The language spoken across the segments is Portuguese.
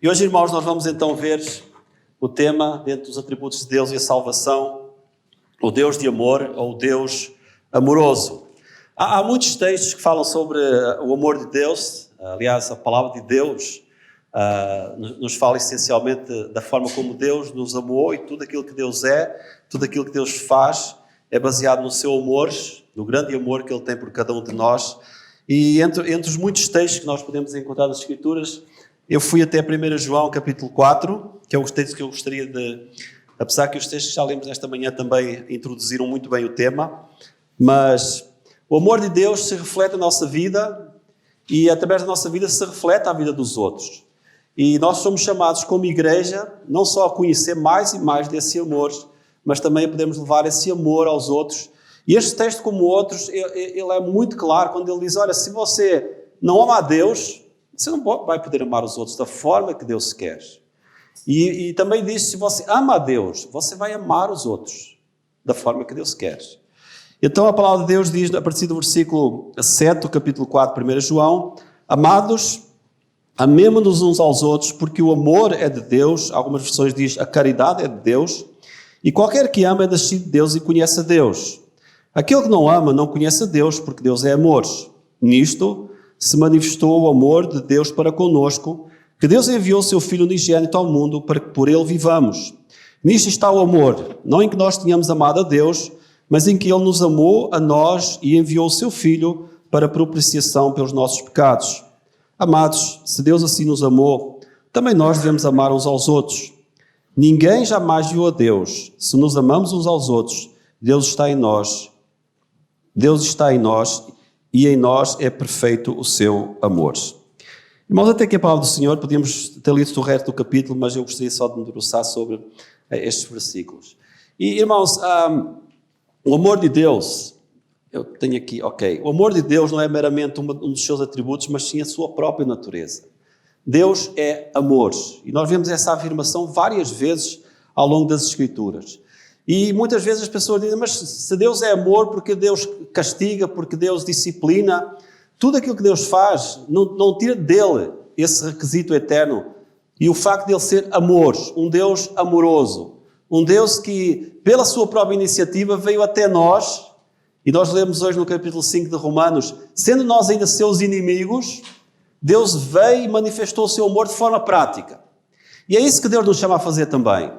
E hoje, irmãos, nós vamos então ver o tema dentro dos atributos de Deus e a salvação, o Deus de amor ou o Deus amoroso. Há muitos textos que falam sobre o amor de Deus. Aliás, a palavra de Deus nos fala essencialmente da forma como Deus nos amou, e tudo aquilo que Deus é, tudo aquilo que Deus faz é baseado no seu amor, no grande amor que Ele tem por cada um de nós. E entre os muitos textos que nós podemos encontrar nas Escrituras, eu fui até 1 João capítulo 4, que é o texto que eu gostaria de... Apesar que os textos que já lemos esta manhã também introduziram muito bem o tema, mas o amor de Deus se reflete na nossa vida e através da nossa vida se reflete a vida dos outros. E nós somos chamados como igreja não só a conhecer mais e mais desse amor, mas também podemos levar esse amor aos outros. E este texto, como outros, ele é muito claro quando ele diz, olha, se você não ama a Deus, você não vai poder amar os outros da forma que Deus quer. E também diz, se você ama a Deus, você vai amar os outros da forma que Deus quer. Então a palavra de Deus diz, a partir do versículo 7 do capítulo 4, 1 João, amados, amemo-nos uns aos outros, porque o amor é de Deus. Algumas versões diz, a caridade é de Deus, e qualquer que ama é nascido de Deus e conhece a Deus. Aquele que não ama não conhece a Deus, porque Deus é amor. Nisto se manifestou o amor de Deus para conosco, que Deus enviou o seu Filho unigênito ao mundo para que por ele vivamos. Nisto está o amor, não em que nós tenhamos amado a Deus, mas em que Ele nos amou a nós e enviou o seu Filho para propiciação pelos nossos pecados. Amados, se Deus assim nos amou, também nós devemos amar uns aos outros. Ninguém jamais viu a Deus. Se nos amamos uns aos outros, Deus está em nós. Deus está em nós e em nós é perfeito o seu amor. Irmãos, até que a palavra do Senhor, podíamos ter lido o resto do capítulo, mas eu gostaria só de me debruçar sobre estes versículos. E, irmãos, o amor de Deus, eu tenho aqui, o amor de Deus não é meramente um dos seus atributos, mas sim a sua própria natureza. Deus é amor. E nós vemos essa afirmação várias vezes ao longo das Escrituras. E muitas vezes as pessoas dizem, mas se Deus é amor, porque Deus castiga, porque Deus disciplina? Tudo aquilo que Deus faz não tira dele esse requisito eterno. E o facto de ele ser amor, um Deus amoroso, um Deus que, pela sua própria iniciativa, veio até nós, e nós lemos hoje no capítulo 5 de Romanos, sendo nós ainda seus inimigos, Deus veio e manifestou o seu amor de forma prática. E é isso que Deus nos chama a fazer também.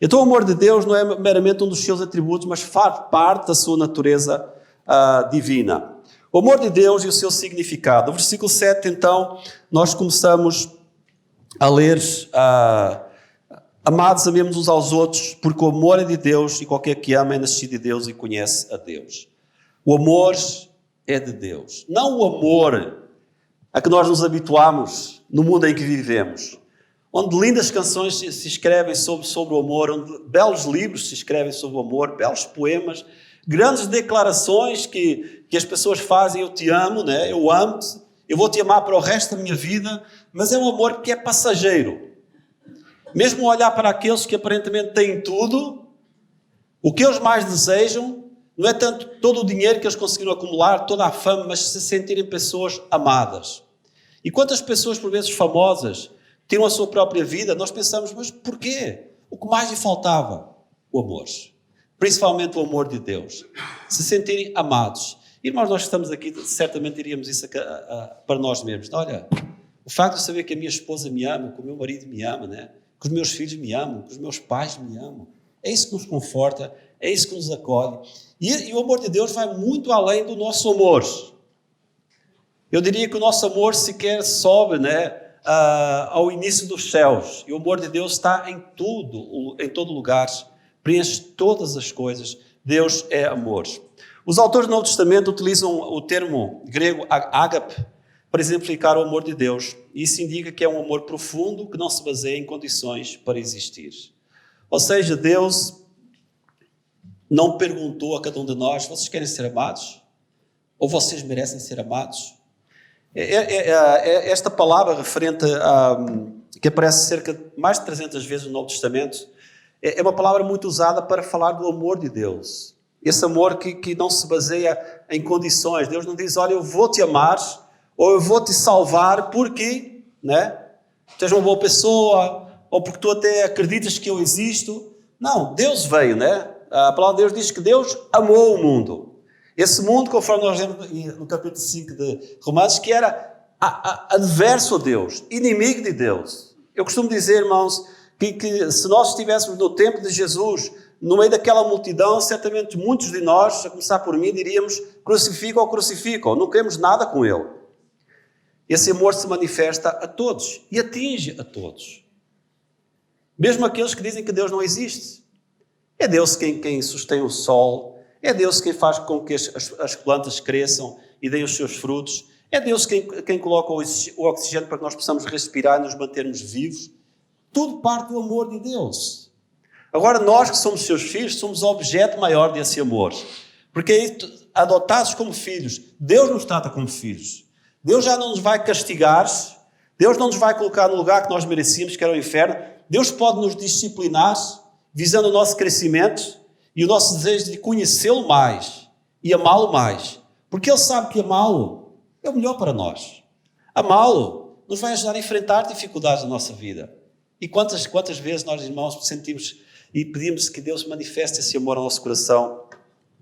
Então o amor de Deus não é meramente um dos seus atributos, mas faz parte da sua natureza divina. O amor de Deus e o seu significado. No versículo 7, então, nós começamos a ler, amados, amemos uns aos outros, porque o amor é de Deus e qualquer que ama é nascido de Deus e conhece a Deus. O amor é de Deus. Não o amor a que nós nos habituamos no mundo em que vivemos, onde lindas canções se escrevem sobre o amor, onde belos livros se escrevem sobre o amor, belos poemas, grandes declarações que as pessoas fazem, eu te amo, né? Eu amo-te, eu vou te amar para o resto da minha vida, mas é um amor que é passageiro. Mesmo olhar para aqueles que aparentemente têm tudo, o que eles mais desejam não é tanto todo o dinheiro que eles conseguiram acumular, toda a fama, mas se sentirem pessoas amadas. E quantas pessoas, por vezes famosas, tiram a sua própria vida, nós pensamos, mas porquê? O que mais lhe faltava? O amor. Principalmente o amor de Deus. Se sentirem amados. Irmãos, nós que estamos aqui, certamente diríamos isso para nós mesmos. Olha, o facto de saber que a minha esposa me ama, que o meu marido me ama, né? Que os meus filhos me amam, que os meus pais me amam. É isso que nos conforta, é isso que nos acolhe. E o amor de Deus vai muito além do nosso amor. Eu diria que o nosso amor sequer sobe, né? Ao início dos céus. E o amor de Deus está em tudo, em todo lugar. Preenche todas as coisas. Deus é amor. Os autores do Novo Testamento utilizam o termo grego ágape para exemplificar o amor de Deus. Isso indica que é um amor profundo que não se baseia em condições para existir. Ou seja, Deus não perguntou a cada um de nós, vocês querem ser amados? Ou vocês merecem ser amados? Esta palavra referente que aparece cerca de mais de 300 vezes no Novo Testamento, é uma palavra muito usada para falar do amor de Deus. Esse amor que não se baseia em condições. Deus não diz, olha, eu vou te amar, ou eu vou te salvar, porque, né? tu és uma boa pessoa, ou porque tu até acreditas que eu existo. Não, Deus veio, né? A palavra de Deus diz que Deus amou o mundo. Esse mundo, conforme nós lemos no capítulo 5 de Romanos, que era adverso a Deus, inimigo de Deus. Eu costumo dizer, irmãos, que se nós estivéssemos no tempo de Jesus, no meio daquela multidão, certamente muitos de nós, a começar por mim, diríamos: crucificam, não queremos nada com ele. Esse amor se manifesta a todos e atinge a todos. Mesmo aqueles que dizem que Deus não existe. É Deus quem sustém o sol, é Deus quem faz com que as plantas cresçam e deem os seus frutos, é Deus quem coloca o oxigênio para que nós possamos respirar e nos mantermos vivos. Tudo parte do amor de Deus. Agora, nós que somos seus filhos, somos o objeto maior desse amor. Porque aí, adotados como filhos, Deus nos trata como filhos. Deus já não nos vai castigar, Deus não nos vai colocar no lugar que nós merecíamos, que era o inferno. Deus pode nos disciplinar, visando o nosso crescimento e o nosso desejo de conhecê-lo mais e amá-lo mais. Porque Ele sabe que amá-lo é o melhor para nós. Amá-lo nos vai ajudar a enfrentar dificuldades da nossa vida. E quantas vezes nós, irmãos, sentimos e pedimos que Deus manifeste esse amor ao nosso coração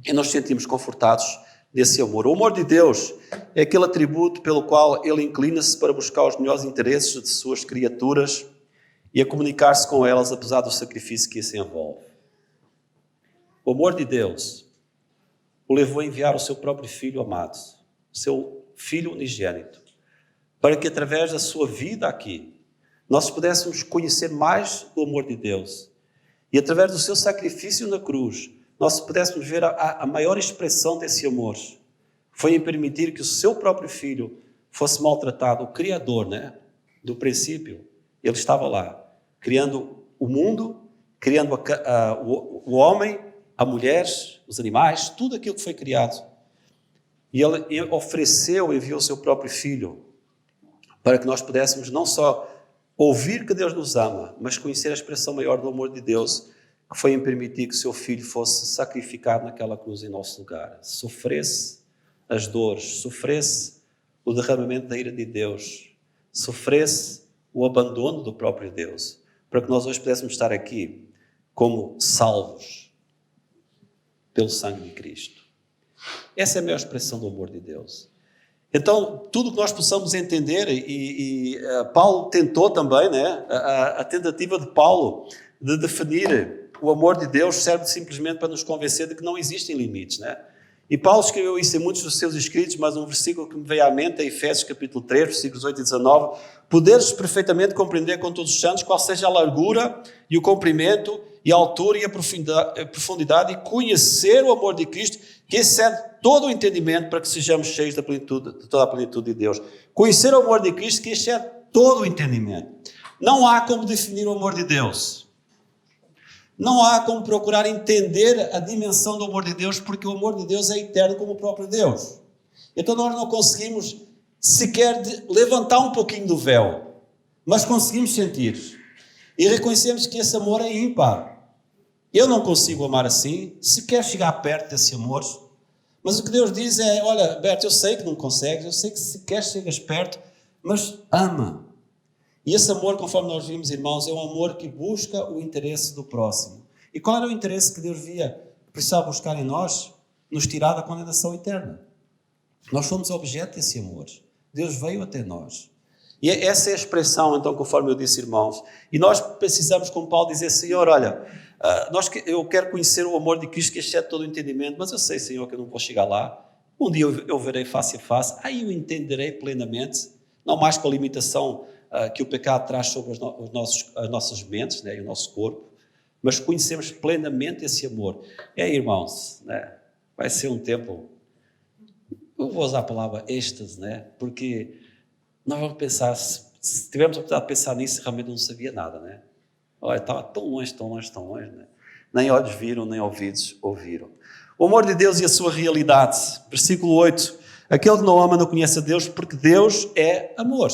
e nos sentimos confortados desse amor. O amor de Deus é aquele atributo pelo qual Ele inclina-se para buscar os melhores interesses de suas criaturas e a comunicar-se com elas apesar do sacrifício que isso envolve. O amor de Deus o levou a enviar o seu próprio Filho amado, o seu Filho unigênito, para que através da sua vida aqui, nós pudéssemos conhecer mais do amor de Deus e através do seu sacrifício na cruz, nós pudéssemos ver a maior expressão desse amor. Foi em permitir que o seu próprio Filho fosse maltratado, o Criador, né? Do princípio. Ele estava lá, criando o mundo, criando o homem, a mulher, os animais, tudo aquilo que foi criado. E Ele ofereceu, enviou o seu próprio Filho, para que nós pudéssemos não só ouvir que Deus nos ama, mas conhecer a expressão maior do amor de Deus, que foi em permitir que o seu Filho fosse sacrificado naquela cruz em nosso lugar, sofresse as dores, sofresse o derramamento da ira de Deus, sofresse o abandono do próprio Deus, para que nós hoje pudéssemos estar aqui como salvos pelo sangue de Cristo. Essa é a maior expressão do amor de Deus. Então, tudo que nós possamos entender, e Paulo tentou também, né, a tentativa de Paulo de definir o amor de Deus serve simplesmente para nos convencer de que não existem limites, né? E Paulo escreveu isso em muitos dos seus escritos, mas um versículo que me veio à mente é Efésios capítulo 3, versículos 8 e 19. Poderes perfeitamente compreender com todos os santos qual seja a largura e o comprimento e a altura e a profundidade e conhecer o amor de Cristo, que excede todo o entendimento, para que sejamos cheios da plenitude, de toda a plenitude de Deus. Conhecer o amor de Cristo, que excede todo o entendimento. Não há como definir o amor de Deus. Não há como procurar entender a dimensão do amor de Deus, porque o amor de Deus é eterno como o próprio Deus. Então nós não conseguimos sequer levantar um pouquinho do véu, mas conseguimos sentir. E reconhecemos que esse amor é ímpar. Eu não consigo amar assim, sequer chegar perto desse amor. Mas o que Deus diz é: olha, Berto, eu sei que não consegues, eu sei que sequer chegas perto, mas ama. E esse amor, conforme nós vimos, irmãos, é um amor que busca o interesse do próximo. E qual era o interesse que Deus precisava buscar em nós? Nos tirar da condenação eterna. Nós fomos objeto desse amor. Deus veio até nós. E essa é a expressão, então, conforme eu disse, irmãos. E nós precisamos, como Paulo, dizer: Senhor, olha, eu quero conhecer o amor de Cristo, que excede todo o entendimento, mas eu sei, Senhor, que eu não vou chegar lá. Um dia eu verei face a face, aí eu entenderei plenamente, não mais com a limitação que o pecado traz sobre as nossas mentes, né, e o nosso corpo, mas conhecemos plenamente esse amor. Irmãos, né, vai ser um tempo, eu vou usar a palavra êxtase, né, porque nós vamos pensar, se tivermos a oportunidade de pensar nisso, realmente não sabia nada, né? Olha, estava tão longe, né? Nem olhos viram, nem ouvidos ouviram. O amor de Deus e a sua realidade. Versículo 8. Aquele que não ama não conhece a Deus, porque Deus é amor.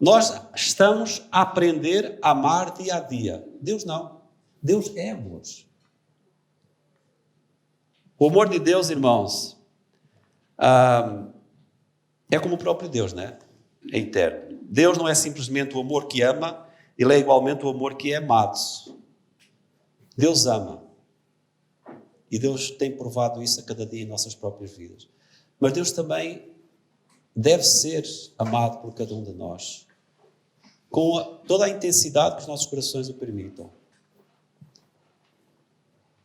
Nós estamos a aprender a amar dia a dia. Deus não. Deus é amor. O amor de Deus, irmãos, é como o próprio Deus, né? é eterno. Deus não é simplesmente o amor que ama, Ele é igualmente o amor que é amado. Deus ama. E Deus tem provado isso a cada dia em nossas próprias vidas. Mas Deus também deve ser amado por cada um de nós, com toda a intensidade que os nossos corações o permitam.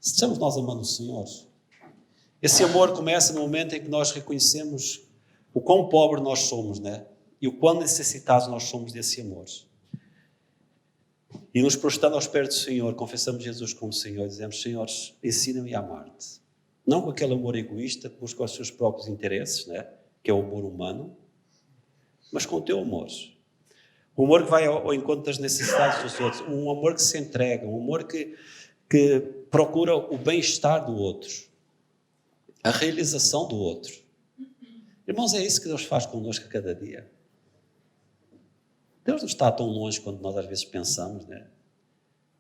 Estamos nós amando o Senhor. Esse amor começa no momento em que nós reconhecemos o quão pobre nós somos, né? E o quão necessitados nós somos desse amor. E nos prostrando aos pés do Senhor, confessamos Jesus como Senhor e dizemos: Senhor, ensina-me a amar-te. Não com aquele amor egoísta que busca os seus próprios interesses, né? Que é o amor humano, mas com o teu amor. O amor que vai ao encontro das necessidades dos outros. Um amor que se entrega, um amor que procura o bem-estar do outro, a realização do outro. Irmãos, é isso que Deus faz connosco a cada dia. Deus não está tão longe quanto nós às vezes pensamos, né?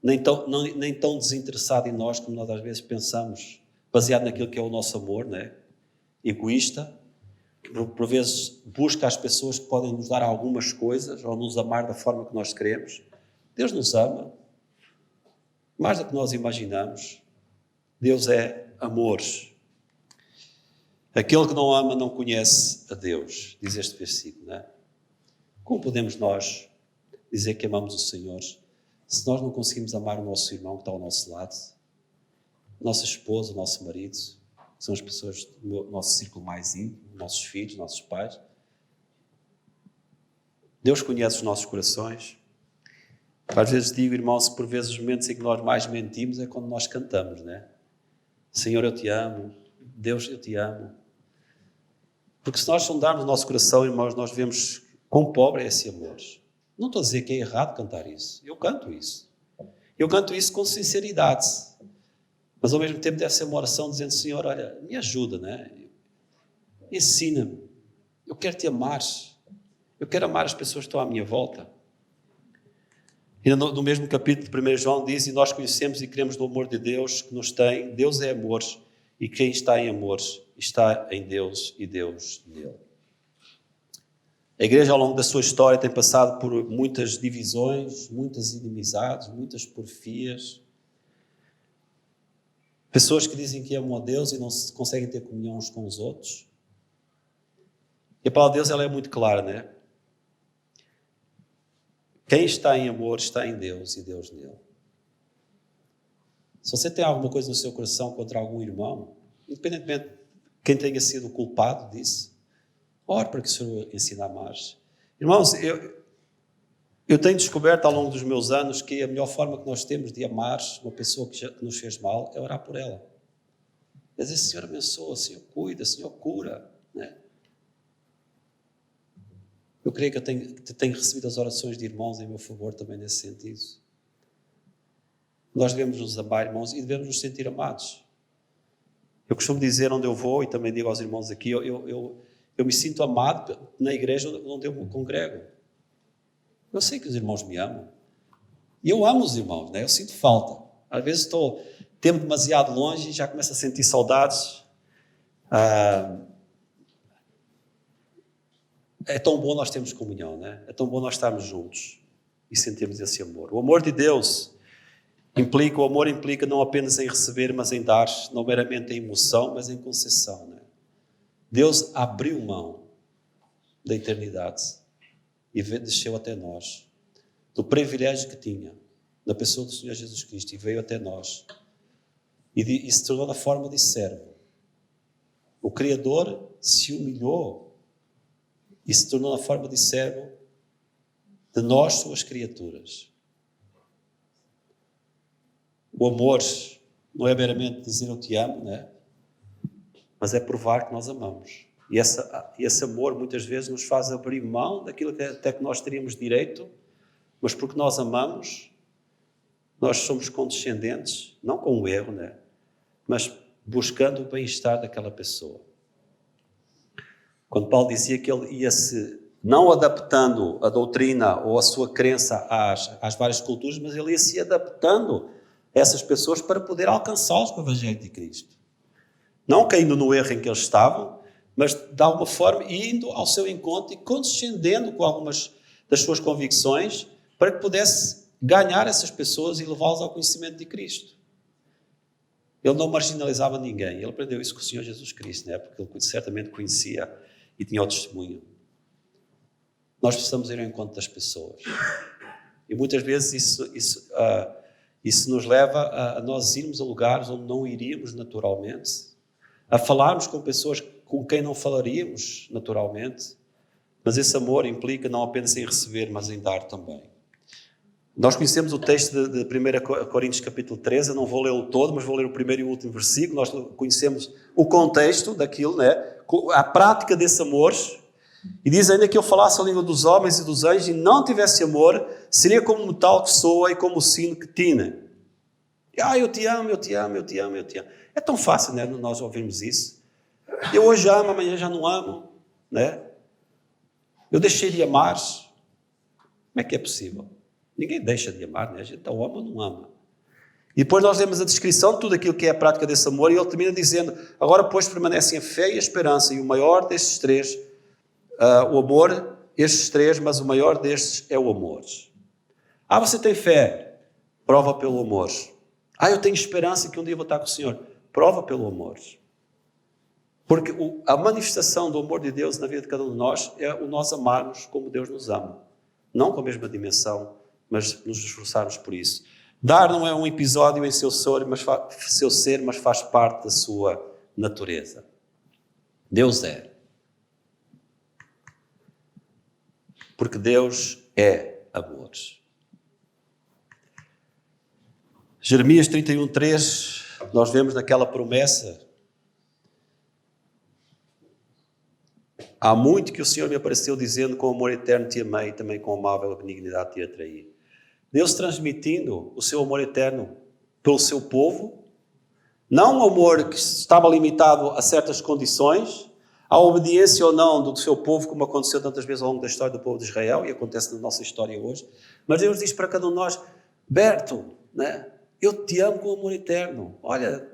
Nem tão desinteressado em nós como nós às vezes pensamos, baseado naquilo que é o nosso amor, né? Egoísta, que por vezes busca as pessoas que podem nos dar algumas coisas ou nos amar da forma que nós queremos. Deus nos ama mais do que nós imaginamos. Deus é amor. Aquele que não ama não conhece a Deus, diz este versículo, não é? Como podemos nós dizer que amamos o Senhor se nós não conseguimos amar o nosso irmão que está ao nosso lado, nossa esposa, o nosso marido, que são as pessoas do nosso círculo mais íntimo, nossos filhos, nossos pais? Deus conhece os nossos corações. Às vezes digo, irmãos, que por vezes os momentos em que nós mais mentimos é quando nós cantamos, não é? Senhor, eu te amo. Deus, eu te amo. Porque se nós sondarmos o nosso coração, irmãos, nós vemos quão pobre é esse amor. Não estou a dizer que é errado cantar isso. Eu canto isso. Eu canto isso com sinceridade. Mas ao mesmo tempo deve ser uma oração dizendo: Senhor, olha, me ajuda, né? Ensina-me. Eu quero te amar. Eu quero amar as pessoas que estão à minha volta. E no mesmo capítulo de 1 João diz: e nós conhecemos e cremos no amor de Deus que nos tem. Deus é amor, e quem está em amor está em Deus e Deus nele. A igreja, ao longo da sua história, tem passado por muitas divisões, muitas inimizades, muitas porfias. Pessoas que dizem que amam a Deus e não conseguem ter comunhão uns com os outros. E a palavra de Deus, ela é muito clara, não é? Quem está em amor está em Deus e Deus nele. Se você tem alguma coisa no seu coração contra algum irmão, independentemente de quem tenha sido o culpado disso, ore para que o Senhor ensine a amar. Irmãos, eu tenho descoberto ao longo dos meus anos que a melhor forma que nós temos de amar uma pessoa que nos fez mal é orar por ela. É dizer: Senhor, abençoa, Senhor, cuida, Senhor, cura, né? Eu creio que eu tenho recebido as orações de irmãos em meu favor também nesse sentido. Nós devemos nos amar, irmãos, e devemos nos sentir amados. Eu costumo dizer onde eu vou, e também digo aos irmãos aqui, eu me sinto amado na igreja onde eu me congrego. Eu sei que os irmãos me amam. E eu amo os irmãos, né? Eu sinto falta. Às vezes estou tempo demasiado longe e já começo a sentir saudades. É tão bom nós termos comunhão, né? É tão bom nós estarmos juntos e sentirmos esse amor. O amor de Deus implica não apenas em receber, mas em dar, não meramente em emoção, mas em concessão, né? Deus abriu mão da eternidade e desceu até nós, do privilégio que tinha, da pessoa do Senhor Jesus Cristo, e veio até nós, e se tornou na forma de servo. O Criador se humilhou e se tornou na forma de servo de nós, suas criaturas. O amor não é meramente dizer eu te amo, né? Mas é provar que nós amamos. E esse amor muitas vezes nos faz abrir mão daquilo que até que nós teríamos direito, mas porque nós amamos, nós somos condescendentes, não com o erro, né? Mas buscando o bem-estar daquela pessoa. Quando Paulo dizia que ele ia-se não adaptando a doutrina ou a sua crença às várias culturas, mas ele ia-se adaptando a essas pessoas para poder alcançá-los com o Evangelho de Cristo. Não caindo no erro em que eles estavam, mas de alguma forma indo ao seu encontro e condescendendo com algumas das suas convicções para que pudesse ganhar essas pessoas e levá-las ao conhecimento de Cristo. Ele não marginalizava ninguém. Ele aprendeu isso com o Senhor Jesus Cristo, né? Porque ele certamente conhecia e tinha o testemunho. Nós precisamos ir ao encontro das pessoas. E muitas vezes isso nos leva a nós irmos a lugares onde não iríamos naturalmente, a falarmos com pessoas com quem não falaríamos naturalmente, mas esse amor implica não apenas em receber, mas em dar também. Nós conhecemos o texto de 1 Coríntios capítulo 13, eu não vou lê-lo todo, mas vou ler o primeiro e o último versículo. Nós conhecemos o contexto daquilo, né? A prática desse amor. E diz ainda que eu falasse a língua dos homens e dos anjos e não tivesse amor, seria como o metal que soa e como o sino que tina. Eu te amo, eu te amo, eu te amo, eu te amo. É tão fácil, né, nós ouvirmos isso. Eu hoje amo, amanhã já não amo, né? Eu deixei de amar. Como é que é possível? Ninguém deixa de amar, né? A gente ama ou não ama. E depois nós lemos a descrição de tudo aquilo que é a prática desse amor e ele termina dizendo, agora pois permanecem a fé e a esperança e o maior destes três, o amor, estes três, mas o maior destes é o amor. Você tem fé? Prova pelo amor. Eu tenho esperança que um dia vou estar com o Senhor. Prova pelo amor. Porque a manifestação do amor de Deus na vida de cada um de nós é o nós amarmos como Deus nos ama. Não com a mesma dimensão, mas nos esforçarmos por isso. Dar não é um episódio em seu ser, mas faz parte da sua natureza. Deus é. Porque Deus é amor. Jeremias 31:3, nós vemos naquela promessa: há muito que o Senhor me apareceu dizendo, com amor eterno te amei, e também com amável benignidade te atraí. Deus transmitindo o seu amor eterno pelo seu povo, não um amor que estava limitado a certas condições, a obediência ou não do seu povo, como aconteceu tantas vezes ao longo da história do povo de Israel, e acontece na nossa história hoje, mas Deus diz para cada um de nós, Berto, né? Eu te amo com amor eterno. Olha,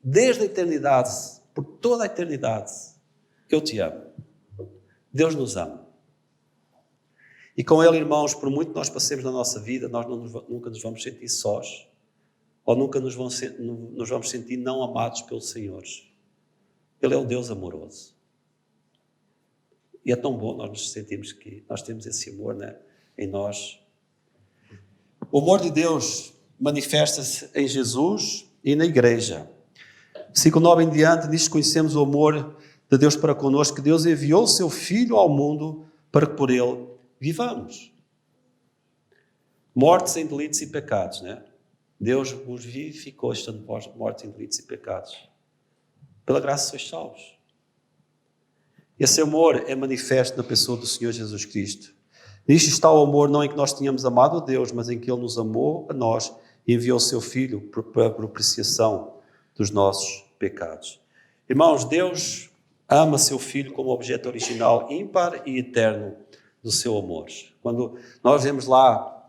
desde a eternidade, por toda a eternidade, eu te amo. Deus nos ama. E com Ele, irmãos, por muito que nós passemos na nossa vida, nós nunca nos vamos sentir sós, ou nunca nos vamos sentir não amados pelo Senhor. Ele é o Deus amoroso. E é tão bom nós nos sentirmos que nós temos esse amor, né, em nós. O amor de Deus manifesta-se em Jesus e na igreja. Versículo 9 em diante, diz que conhecemos o amor de Deus para connosco, que Deus enviou o seu Filho ao mundo para que por ele vivamos. Mortos em delitos e pecados, né? Deus vos vivificou estando mortos em delitos e pecados. Pela graça sois salvos. Esse amor é manifesto na pessoa do Senhor Jesus Cristo. Nisto está o amor, não em que nós tínhamos amado a Deus, mas em que Ele nos amou a nós e enviou o seu Filho para a propiciação dos nossos pecados. Irmãos, Deus ama seu Filho como objeto original, ímpar e eterno do seu amor. Quando nós vemos lá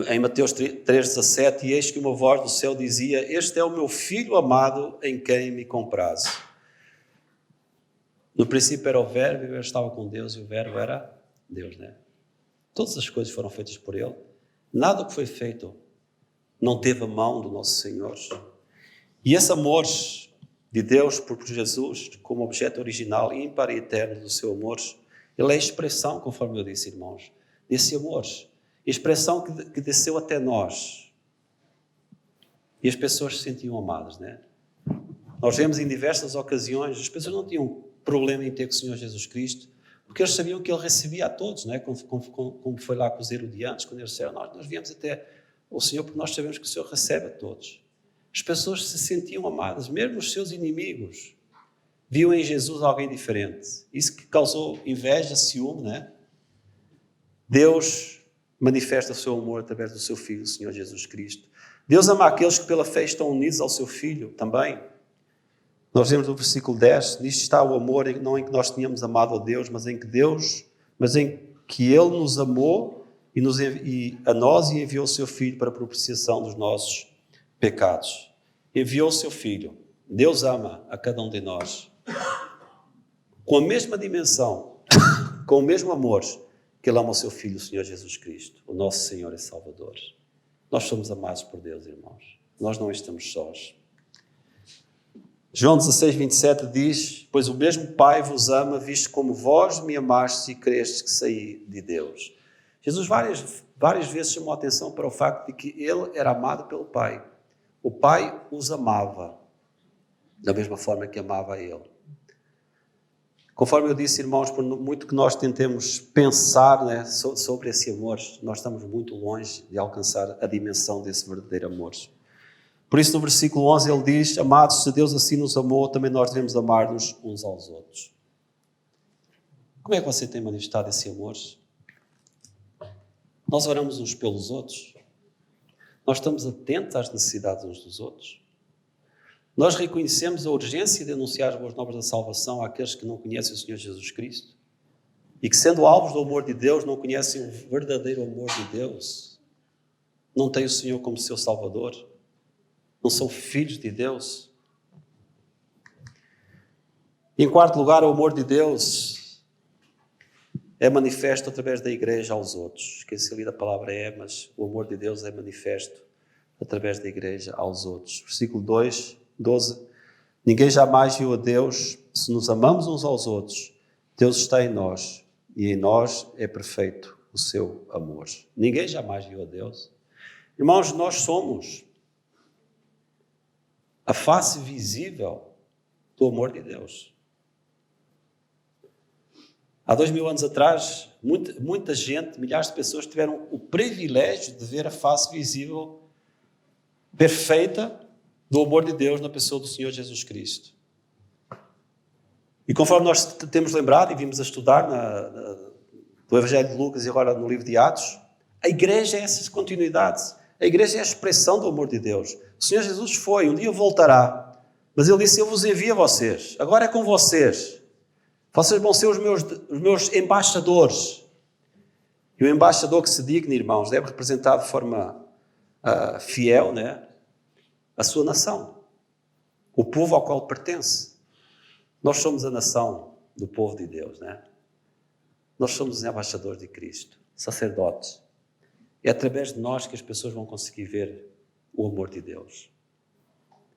em Mateus 3,17, e eis que uma voz do céu dizia, este é o meu Filho amado em quem me comprazo. No princípio era o Verbo, e o Verbo estava com Deus, e o Verbo era Deus, né? Todas as coisas foram feitas por Ele. Nada que foi feito não teve a mão do nosso Senhor. E esse amor de Deus por Jesus, como objeto original, ímpar e eterno do seu amor, ele é a expressão, conforme eu disse, irmãos, desse amor. Expressão que desceu até nós. E as pessoas se sentiam amadas, né? Nós vemos em diversas ocasiões, as pessoas não tinham problema em ter com o Senhor Jesus Cristo, porque eles sabiam que Ele recebia a todos, né? Como foi lá com os herodianos, quando eles disseram, nós viemos até o Senhor porque nós sabemos que o Senhor recebe a todos. As pessoas se sentiam amadas, mesmo os seus inimigos viam em Jesus alguém diferente. Isso que causou inveja, ciúme, né? Deus manifesta o seu amor através do seu Filho, o Senhor Jesus Cristo. Deus ama aqueles que pela fé estão unidos ao seu Filho também. Nós vemos no versículo 10, nisto está o amor, não em que nós tínhamos amado a Deus, mas em que Ele nos amou e a nós e enviou o seu Filho para a propiciação dos nossos pecados. Enviou o seu Filho. Deus ama a cada um de nós com a mesma dimensão, com o mesmo amor que Ele ama o seu Filho, o Senhor Jesus Cristo, o nosso Senhor e Salvador. Nós somos amados por Deus, irmãos. Nós não estamos sós. João 16, 27 diz: pois o mesmo Pai vos ama, visto como vós me amastes e crestes que saí de Deus. Jesus várias vezes chamou a atenção para o facto de que Ele era amado pelo Pai. O Pai os amava da mesma forma que amava a Ele. Conforme eu disse, irmãos, por muito que nós tentemos pensar, né, sobre esse amor, nós estamos muito longe de alcançar a dimensão desse verdadeiro amor. Por isso, no versículo 11, ele diz: amados, se Deus assim nos amou, também nós devemos amar-nos uns aos outros. Como é que você tem manifestado esse amor? Nós oramos uns pelos outros? Nós estamos atentos às necessidades uns dos outros? Nós reconhecemos a urgência de anunciar as boas novas da salvação àqueles que não conhecem o Senhor Jesus Cristo e que, sendo alvos do amor de Deus, não conhecem o verdadeiro amor de Deus, não têm o Senhor como seu Salvador, não são filhos de Deus. Em quarto lugar, o amor de Deus é manifesto através da igreja aos outros. Esqueci ali da palavra mas o amor de Deus é manifesto através da igreja aos outros. Versículo 12. Ninguém jamais viu a Deus. Se nos amamos uns aos outros, Deus está em nós e em nós é perfeito o seu amor. Ninguém jamais viu a Deus. Irmãos, nós somos a face visível do amor de Deus. Há 2000 anos atrás, muita gente, milhares de pessoas tiveram o privilégio de ver a face visível perfeita do amor de Deus na pessoa do Senhor Jesus Cristo. E conforme nós temos lembrado e vimos a estudar do Evangelho de Lucas e agora no livro de Atos, a igreja é essa continuidade. A igreja é a expressão do amor de Deus. O Senhor Jesus foi, um dia voltará, mas Ele disse: eu vos envio a vocês, agora é com vocês. Vocês vão ser os meus embaixadores. E o embaixador que se digna, irmãos, deve representar de forma fiel, né, a sua nação, o povo ao qual pertence. Nós somos a nação do povo de Deus, né? Nós somos os embaixadores de Cristo, sacerdotes. É através de nós que as pessoas vão conseguir ver o amor de Deus.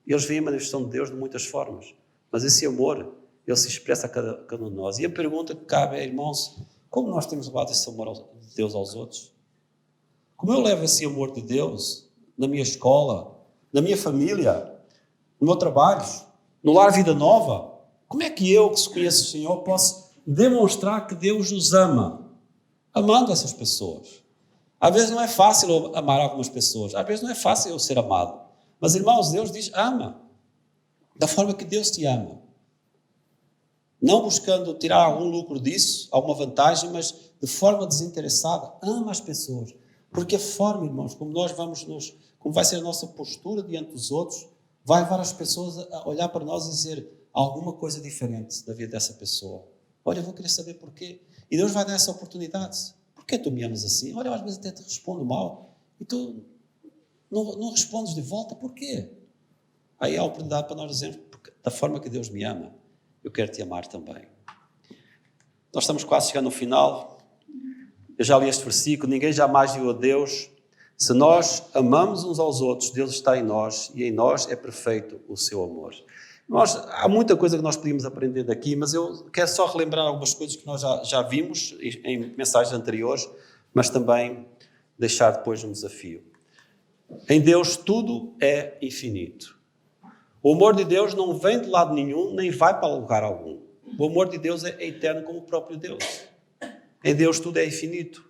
Eles veem a manifestação de Deus de muitas formas, mas esse amor, ele se expressa a cada um de nós. E a pergunta que cabe é, irmãos, como nós temos levado esse amor de Deus aos outros? Como eu levo esse amor de Deus na minha escola, na minha família, no meu trabalho, no lar Vida Nova? Como é que eu, que se conheço o Senhor, posso demonstrar que Deus nos ama? Amando essas pessoas. Às vezes não é fácil amar algumas pessoas, às vezes não é fácil eu ser amado. Mas, irmãos, Deus diz: ama. Da forma que Deus te ama. Não buscando tirar algum lucro disso, alguma vantagem, mas de forma desinteressada. Ama as pessoas. Porque a forma, irmãos, como nós como vai ser a nossa postura diante dos outros, vai levar as pessoas a olhar para nós e dizer alguma coisa diferente da vida dessa pessoa. Olha, eu vou querer saber porquê. E Deus vai dar essa oportunidade. Porquê tu me amas assim? Olha, eu às vezes até te respondo mal. E tu não respondes de volta. Porquê? Aí há a oportunidade para nós dizermos: da forma que Deus me ama, eu quero te amar também. Nós estamos quase chegando no final. Eu já li este versículo: ninguém jamais viu a Deus. Se nós amamos uns aos outros, Deus está em nós e em nós é perfeito o seu amor. Há muita coisa que nós podíamos aprender daqui, mas eu quero só relembrar algumas coisas que nós já vimos em mensagens anteriores, mas também deixar depois um desafio. Em Deus tudo é infinito. O amor de Deus não vem de lado nenhum, nem vai para lugar algum. O amor de Deus é eterno como o próprio Deus. Em Deus tudo é infinito.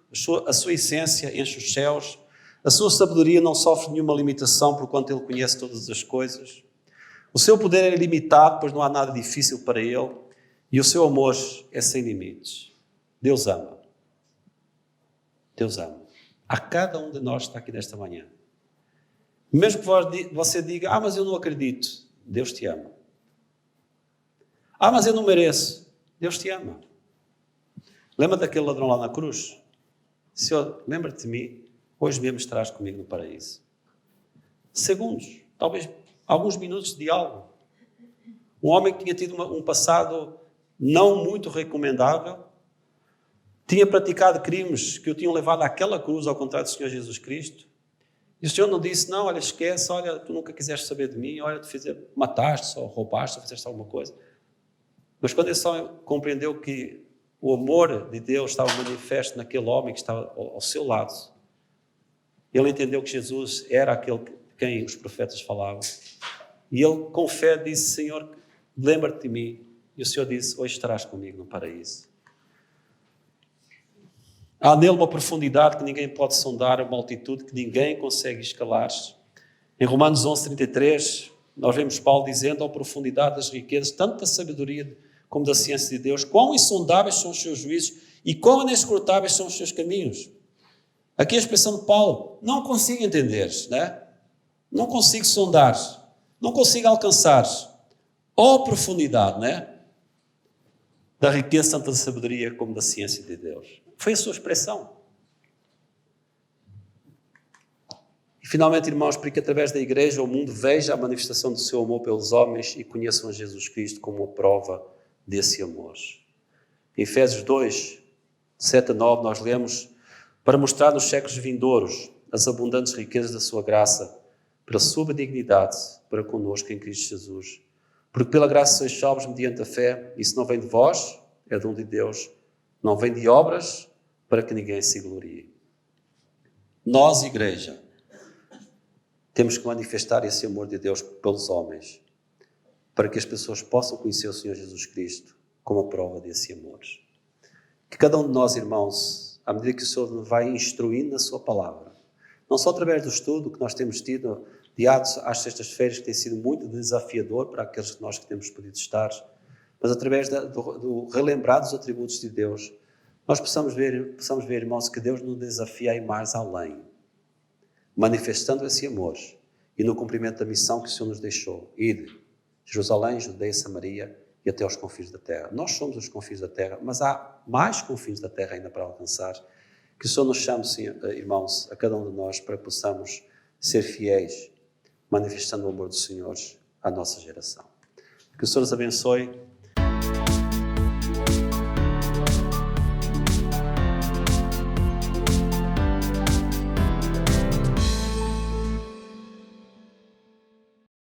A sua essência enche os céus. A sua sabedoria não sofre nenhuma limitação, porquanto Ele conhece todas as coisas. O seu poder é ilimitado, pois não há nada difícil para Ele. E o seu amor é sem limites. Deus ama. Deus ama. A cada um de nós que está aqui nesta manhã. Mesmo que você diga: mas eu não acredito. Deus te ama. Mas eu não mereço. Deus te ama. Lembra daquele ladrão lá na cruz? Senhor, lembra-te de mim. Hoje mesmo estarás comigo no paraíso. Segundos, talvez alguns minutos de diálogo. Um homem que tinha tido um passado não muito recomendável, tinha praticado crimes que o tinham levado àquela cruz, ao contrário do Senhor Jesus Cristo. E o Senhor não disse, não, olha, esquece, olha, tu nunca quiseste saber de mim, olha, mataste, ou roubaste, ou fizeste alguma coisa. Mas quando ele só compreendeu que o amor de Deus estava manifesto naquele homem que estava ao seu lado, ele entendeu que Jesus era aquele de quem os profetas falavam. E ele, com fé, disse, Senhor, lembra-te de mim. E o Senhor disse, hoje estarás comigo no paraíso. Há nele uma profundidade que ninguém pode sondar, uma altitude que ninguém consegue escalar. Em Romanos 11:33, nós vemos Paulo dizendo, a profundidade das riquezas, tanto da sabedoria como da ciência de Deus, quão insondáveis são os seus juízos e quão inescrutáveis são os seus caminhos. Aqui a expressão de Paulo, não consigo entender, né? Não consigo sondar, não consigo alcançar. Profundidade, né? Da riqueza tanto da sabedoria como da ciência de Deus. Foi a sua expressão. E finalmente, irmãos, para que através da igreja o mundo veja a manifestação do seu amor pelos homens e conheçam a Jesus Cristo como uma prova desse amor. Em Efésios 2, 7-9, nós lemos, para mostrar nos séculos vindouros as abundantes riquezas da sua graça, pela sua benignidade para conosco em Cristo Jesus. Porque pela graça sois salvos mediante a fé, isso não vem de vós, é dom de Deus, não vem de obras, para que ninguém se glorie. Nós, igreja, temos que manifestar esse amor de Deus pelos homens, para que as pessoas possam conhecer o Senhor Jesus Cristo como a prova desse amor. Que cada um de nós, irmãos, à medida que o Senhor nos vai instruindo na sua palavra, não só através do estudo que nós temos tido diários às sextas-feiras, que tem sido muito desafiador para aqueles de nós que temos podido estar, mas através do relembrar dos atributos de Deus, nós possamos ver, irmãos, que Deus nos desafia a ir mais além, manifestando esse amor e no cumprimento da missão que o Senhor nos deixou. Ide, Jerusalém, Judeia, Samaria e até aos confins da terra. Nós somos os confins da terra, mas há mais confins da terra ainda para alcançar. Que o Senhor nos chame, irmãos, a cada um de nós, para que possamos ser fiéis, manifestando o amor do Senhor à nossa geração. Que o Senhor nos abençoe.